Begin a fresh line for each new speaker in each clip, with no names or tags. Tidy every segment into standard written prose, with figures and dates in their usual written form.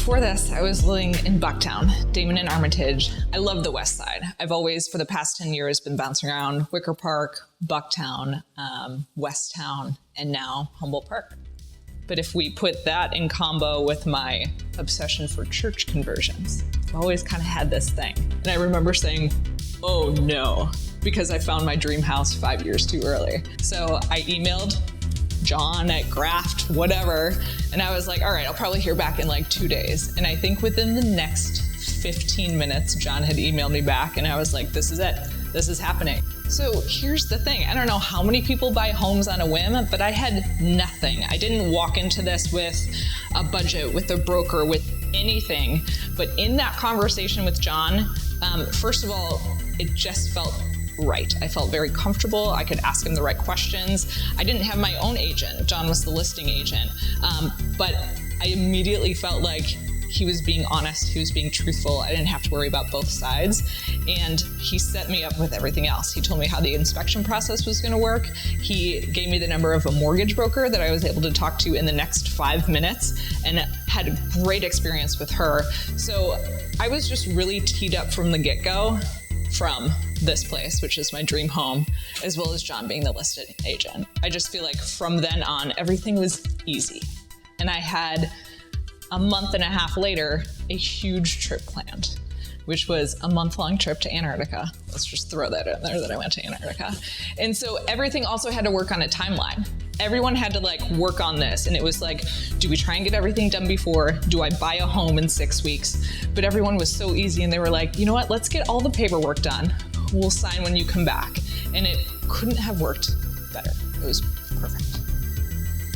before this, I was living in Bucktown, Damon and Armitage. I love the West Side. I've always, for the past 10 years, been bouncing around Wicker Park, Bucktown, Westtown, and now Humboldt Park. But if we put that in combo with my obsession for church conversions, I've always kind of had this thing. And I remember saying, oh no, because I found my dream house 5 years too early. So I emailed John at Grafft, whatever. And I was like, all right, I'll probably hear back in like 2 days. And I think within the next 15 minutes, John had emailed me back and I was like, this is it. This is happening. So here's the thing. I don't know how many people buy homes on a whim, but I had nothing. I didn't walk into this with a budget, with a broker, with anything. But in that conversation with John, first of all, it just felt right. I felt very comfortable. I could ask him the right questions. I didn't have my own agent. John was the listing agent. But I immediately felt like he was being honest. He was being truthful. I didn't have to worry about both sides. And he set me up with everything else. He told me how the inspection process was going to work. He gave me the number of a mortgage broker that I was able to talk to in the next 5 minutes and had a great experience with her. So I was just really teed up from the get-go from this place, which is my dream home, as well as John being the listed agent. I just feel like from then on, everything was easy. And I had a month and a half later, a huge trip planned, which was a month-long trip to Antarctica. Let's just throw that in there that I went to Antarctica. And so everything also had to work on a timeline. Everyone had to like work on this. And it was like, do we try and get everything done before? Do I buy a home in 6 weeks? But everyone was so easy and they were like, you know what? Let's get all the paperwork done. We'll sign when you come back. And it couldn't have worked better. It was perfect.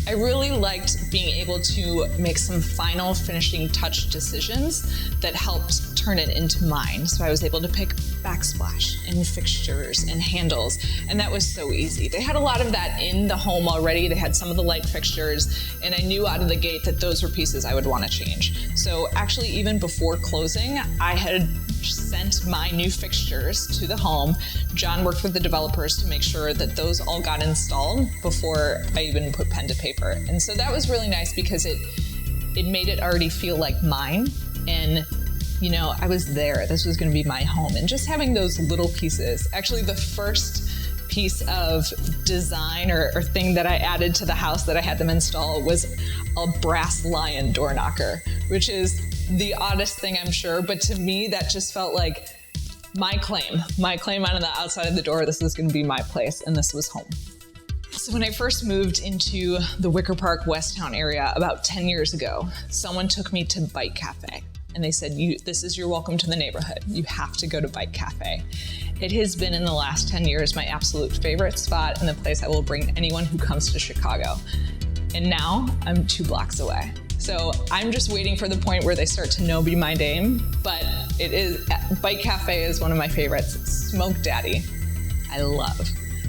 I really liked being able to make some final finishing touch decisions that helped turn it into mine. So I was able to pick backsplash and fixtures and handles, and that was so easy. They had a lot of that in the home already. They had some of the light fixtures, and I knew out of the gate that those were pieces I would want to change. So actually, even before closing, I had sent my new fixtures to the home. John worked with the developers to make sure that those all got installed before I even put pen to paper. And so that was really nice because it made it already feel like mine. And you know, I was there. This was going to be my home. And just having those little pieces, actually the first piece of design or thing that I added to the house that I had them install was a brass lion door knocker, which is the oddest thing, I'm sure. But to me, that just felt like my claim on the outside of the door. This was going to be my place, and this was home. So when I first moved into the Wicker Park, Westtown area about 10 years ago, someone took me to Bike Cafe. And they said, this is your welcome to the neighborhood. You have to go to Bike Cafe. It has been in the last 10 years my absolute favorite spot and the place I will bring anyone who comes to Chicago. And now I'm 2 blocks away. So I'm just waiting for the point where they start to know me my name, but Bike Cafe is one of my favorites. Smoke Daddy, I love.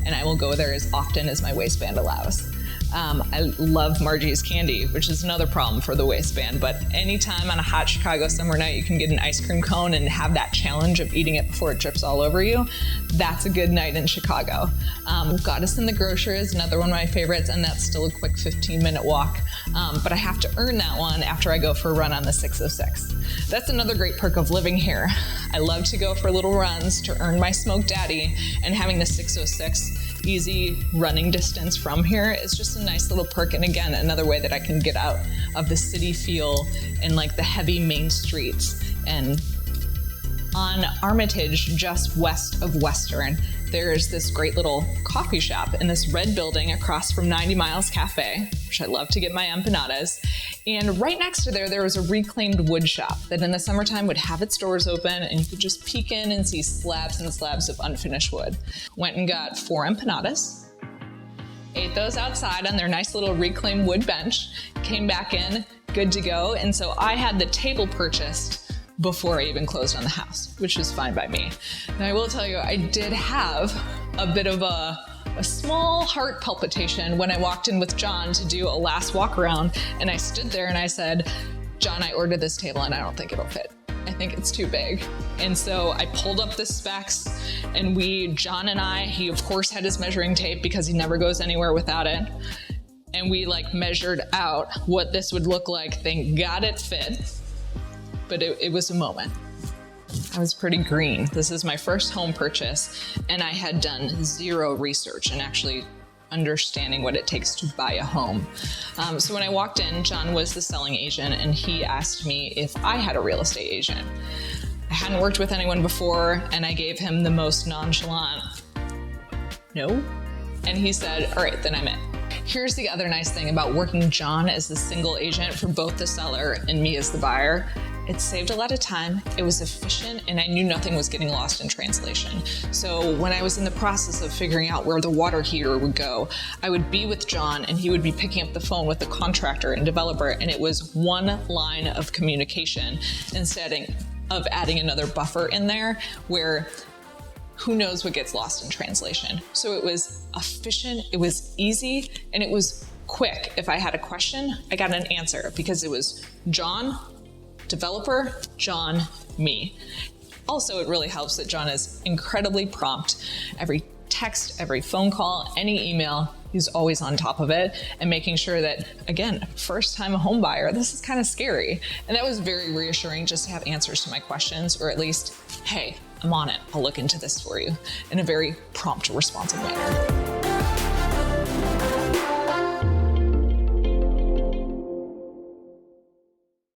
And I will go there as often as my waistband allows. I love Margie's candy, which is another problem for the waistband, but anytime on a hot Chicago summer night you can get an ice cream cone and have that challenge of eating it before it drips all over you, that's a good night in Chicago. Goddess in the Grocer is another one of my favorites, and that's still a quick 15-minute walk, but I have to earn that one after I go for a run on the 606. That's another great perk of living here. I love to go for little runs to earn my Smoke Daddy, and having the 606 easy running distance from here is just a nice little perk. And again, another way that I can get out of the city feel and like the heavy main streets. And on Armitage, just west of Western, there's this great little coffee shop in this red building across from 90 Miles Cafe, which I love to get my empanadas. And right next to there was a reclaimed wood shop that in the summertime would have its doors open and you could just peek in and see slabs and slabs of unfinished wood. Went and got 4 empanadas, ate those outside on their nice little reclaimed wood bench, came back in, good to go. And so I had the table purchased before I even closed on the house, which was fine by me. And I will tell you, I did have a bit of a small heart palpitation when I walked in with John to do a last walk around, and I stood there and I said, John, I ordered this table and I don't think it'll fit. I think it's too big. And so I pulled up the specs and John and I, he of course had his measuring tape because he never goes anywhere without it. And we measured out what this would look like. Thank God it fit. but it was a moment. I was pretty green. This is my first home purchase, and I had done zero research and actually understanding what it takes to buy a home. So when I walked in, John was the selling agent, and he asked me if I had a real estate agent. I hadn't worked with anyone before, and I gave him the most nonchalant, no. And he said, all right, then I'm in. Here's the other nice thing about working John as the single agent for both the seller and me as the buyer. It saved a lot of time, it was efficient, and I knew nothing was getting lost in translation. So when I was in the process of figuring out where the water heater would go, I would be with John and he would be picking up the phone with the contractor and developer, and it was one line of communication instead of adding another buffer in there where who knows what gets lost in translation. So it was efficient, it was easy, and it was quick. If I had a question, I got an answer because it was John, developer, John, me. Also, it really helps that John is incredibly prompt. Every text, every phone call, any email, he's always on top of it and making sure that, again, first time home buyer, this is kind of scary. And that was very reassuring just to have answers to my questions, or at least, hey, I'm on it, I'll look into this for you in a very prompt, responsive manner.